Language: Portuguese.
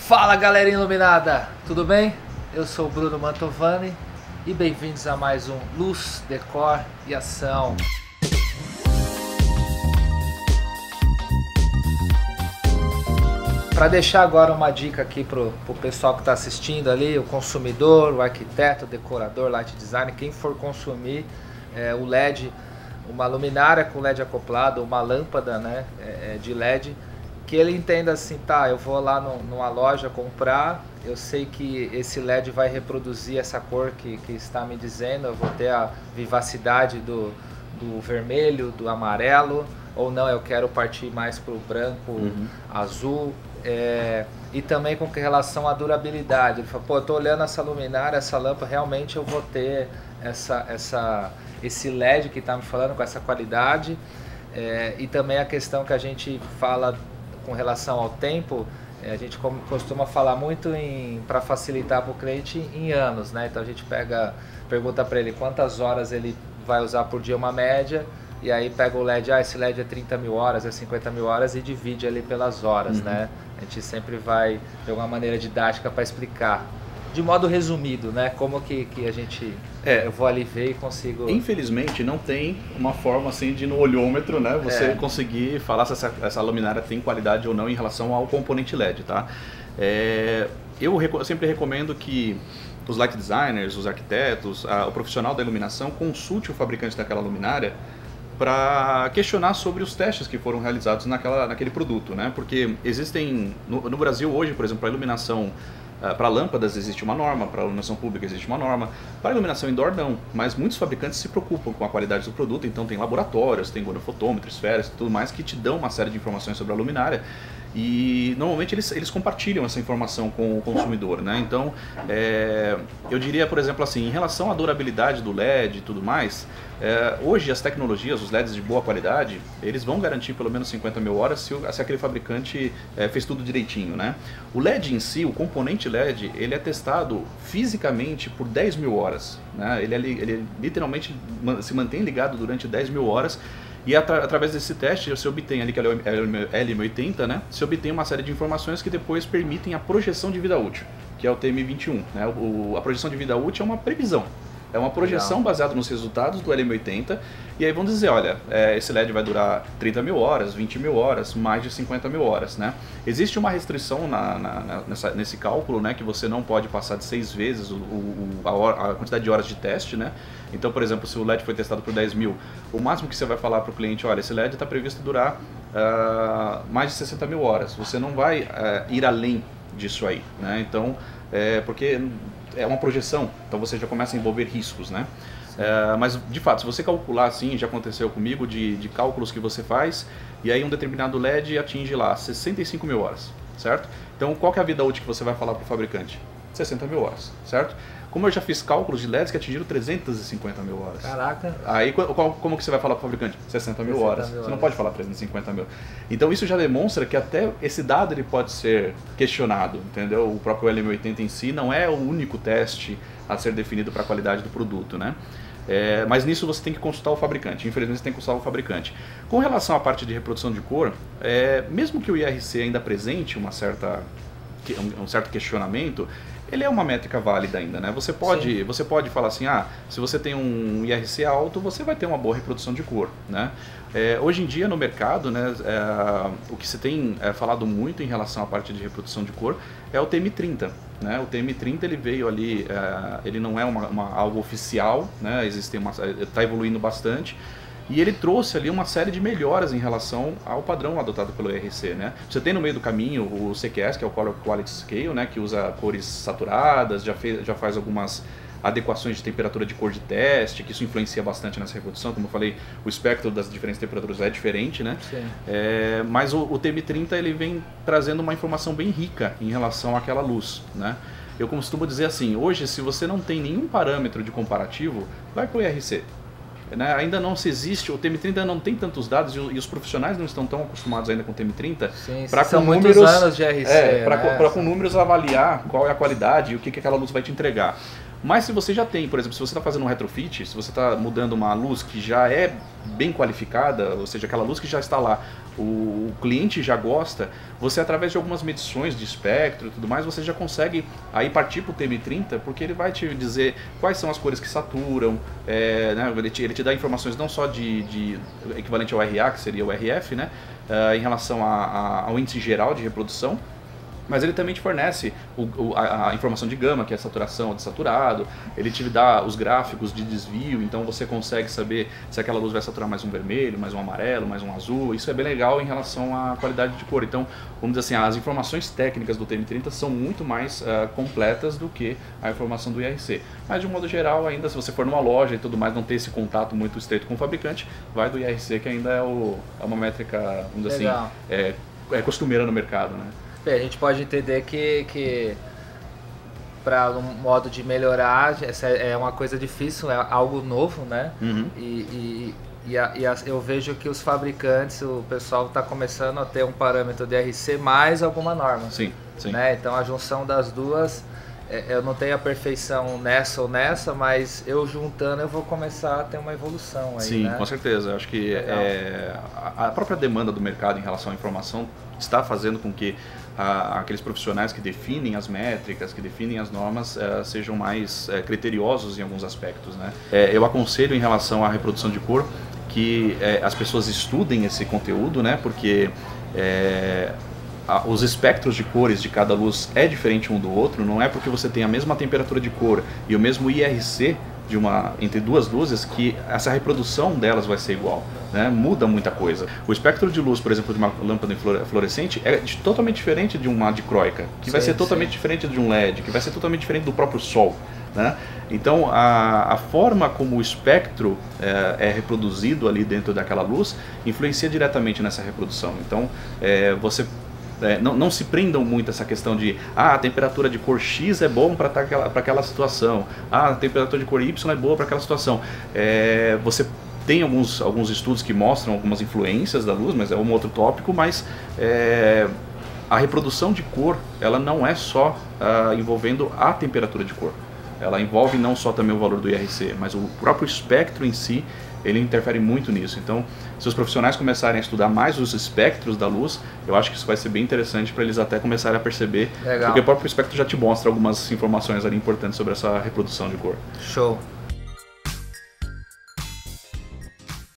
Fala galerinha iluminada, tudo bem? Eu sou o Bruno Mantovani e bem-vindos a mais um Luz, Decor e Ação. Para deixar agora uma dica aqui pro pessoal que está assistindo ali, o consumidor, o arquiteto, o decorador, light design, quem for consumir o LED, uma luminária com LED acoplado, uma lâmpada, né, de LED, que ele entenda assim, tá, eu vou lá numa loja comprar, eu sei que esse LED vai reproduzir essa cor que está me dizendo, eu vou ter a vivacidade do vermelho, do amarelo, ou não, eu quero partir mais para o branco, azul, e também com relação à durabilidade. Ele fala, pô, eu tô olhando essa luminária, essa lâmpada, realmente eu vou ter esse LED que está me falando com essa qualidade, e também a questão que a gente fala com relação ao tempo, a gente costuma falar muito para facilitar para o cliente em anos, né? Então a gente pergunta para ele quantas horas ele vai usar por dia, uma média, e aí pega o LED, esse LED é 30 mil horas, é 50 mil horas, e divide ali pelas horas, né? A gente sempre vai de alguma maneira didática para explicar, de modo resumido, né? Como que a gente... eu vou ali ver e consigo... Infelizmente não tem uma forma assim de no olhômetro, né, você conseguir falar se essa luminária tem qualidade ou não em relação ao componente LED, tá? Eu sempre recomendo que os light designers, os arquitetos, o profissional da iluminação consulte o fabricante daquela luminária para questionar sobre os testes que foram realizados naquele produto, né? Porque existem, no Brasil hoje, por exemplo, a iluminação para lâmpadas existe uma norma, para iluminação pública existe uma norma, para iluminação indoor não, mas muitos fabricantes se preocupam com a qualidade do produto, então tem laboratórios, tem gonofotômetro, esferas e tudo mais que te dão uma série de informações sobre a luminária e normalmente eles compartilham essa informação com o consumidor, né? Então eu diria, por exemplo, assim, em relação à durabilidade do LED e tudo mais, hoje as tecnologias, os LEDs de boa qualidade, eles vão garantir pelo menos 50 mil horas se aquele fabricante fez tudo direitinho, né? O LED em si, o componente LED, ele é testado fisicamente por 10 mil horas, né? Ele literalmente se mantém ligado durante 10 mil horas e através desse teste você obtém ali, que é o LM80, né? Você obtém uma série de informações que depois permitem a projeção de vida útil, que é o TM21, né? A projeção de vida útil é uma previsão. É uma projeção baseada nos resultados do LM80 e aí vão dizer, olha, esse LED vai durar 30 mil horas, 20 mil horas, mais de 50 mil horas, né? Existe uma restrição nesse cálculo, né, que você não pode passar de 6 vezes a quantidade de horas de teste, né? Então, por exemplo, se o LED foi testado por 10 mil, o máximo que você vai falar para o cliente, olha, esse LED está previsto durar mais de 60 mil horas, você não vai ir além disso aí, né? Então, porque é uma projeção, então você já começa a envolver riscos, né? Mas de fato, se você calcular assim, já aconteceu comigo de cálculos que você faz, e aí um determinado LED atinge lá 65 mil horas, certo? Então qual que é a vida útil que você vai falar para o fabricante? 60 mil horas, certo? Como eu já fiz cálculos de LEDs que atingiram 350 mil horas. Caraca! Aí como que você vai falar para o fabricante? 60 mil horas. Você não pode falar 350 mil. Então isso já demonstra que até esse dado ele pode ser questionado, entendeu? O próprio LM80 em si não é o único teste a ser definido para a qualidade do produto, né? Mas nisso você tem que consultar o fabricante, infelizmente você tem que consultar o fabricante. Com relação à parte de reprodução de cor, mesmo que o IRC ainda apresente um certo questionamento, ele é uma métrica válida ainda, né? Você pode falar assim, se você tem um IRC alto, você vai ter uma boa reprodução de cor, né? Hoje em dia no mercado, né, o que se tem falado muito em relação à parte de reprodução de cor é o TM30, né? O TM30 ele veio ali, ele não é algo oficial, né? Está evoluindo bastante. E ele trouxe ali uma série de melhoras em relação ao padrão adotado pelo IRC, né? Você tem no meio do caminho o CQS, que é o Color Quality Scale, né? Que usa cores saturadas, já faz algumas adequações de temperatura de cor de teste, que isso influencia bastante nessa reprodução. Como eu falei, o espectro das diferentes temperaturas é diferente, né? Mas o TM30 ele vem trazendo uma informação bem rica em relação àquela luz, né? Eu costumo dizer assim, hoje se você não tem nenhum parâmetro de comparativo, vai para o IRC. Né? Ainda não se existe, o TM30 não tem tantos dados e os profissionais não estão tão acostumados ainda com o TM30 para com muitos anos de RC, para com números avaliar qual é a qualidade e o que aquela luz vai te entregar. Mas se você já tem, por exemplo, se você está fazendo um retrofit, se você está mudando uma luz que já é bem qualificada, ou seja, aquela luz que já está lá, o cliente já gosta, você através de algumas medições de espectro e tudo mais, você já consegue aí partir para o TM30, porque ele vai te dizer quais são as cores que saturam, né, ele te dá informações não só de equivalente ao RA, que seria o RF, né, em relação ao índice geral de reprodução, mas ele também te fornece a informação de gama, que é saturação ou desaturado, ele te dá os gráficos de desvio, então você consegue saber se aquela luz vai saturar mais um vermelho, mais um amarelo, mais um azul. Isso é bem legal em relação à qualidade de cor. Então, vamos dizer assim, as informações técnicas do TM30 são muito mais completas do que a informação do IRC. Mas de um modo geral, ainda se você for numa loja e tudo mais, não ter esse contato muito estreito com o fabricante, vai do IRC, que ainda é uma métrica, vamos dizer assim, é costumeira no mercado, né? Bem, a gente pode entender que para um modo de melhorar, essa é uma coisa difícil, é algo novo, né? Uhum. Eu vejo que os fabricantes, o pessoal está começando a ter um parâmetro de RC mais alguma norma. Sim, sim. Né? Então a junção das duas, eu não tenho a perfeição nessa ou nessa, mas eu juntando eu vou começar a ter uma evolução aí. Sim, né? Com certeza. Eu acho que a própria demanda do mercado em relação à informação está fazendo com que aqueles profissionais que definem as métricas, que definem as normas, sejam mais criteriosos em alguns aspectos, né? Eu aconselho em relação à reprodução de cor que as pessoas estudem esse conteúdo, né? Porque os espectros de cores de cada luz é diferente um do outro, não é porque você tem a mesma temperatura de cor e o mesmo IRC entre duas luzes que essa reprodução delas vai ser igual, né? Muda muita coisa. O espectro de luz, por exemplo, de uma lâmpada fluorescente é totalmente diferente de uma dicróica, que vai ser totalmente diferente de um LED, que vai ser totalmente diferente do próprio Sol, né? Então a forma como o espectro é reproduzido ali dentro daquela luz influencia diretamente nessa reprodução. Então você não se prendam muito a essa questão de a temperatura de cor X é bom para aquela situação, a temperatura de cor Y é boa para aquela situação. Você tem alguns estudos que mostram algumas influências da luz, mas é um outro tópico, mas a reprodução de cor ela não é só envolvendo a temperatura de cor, ela envolve não só também o valor do IRC, mas o próprio espectro em si, ele interfere muito nisso. Então, se os profissionais começarem a estudar mais os espectros da luz, eu acho que isso vai ser bem interessante para eles até começarem a perceber. Legal. Porque o próprio espectro já te mostra algumas informações ali importantes sobre essa reprodução de cor. Show!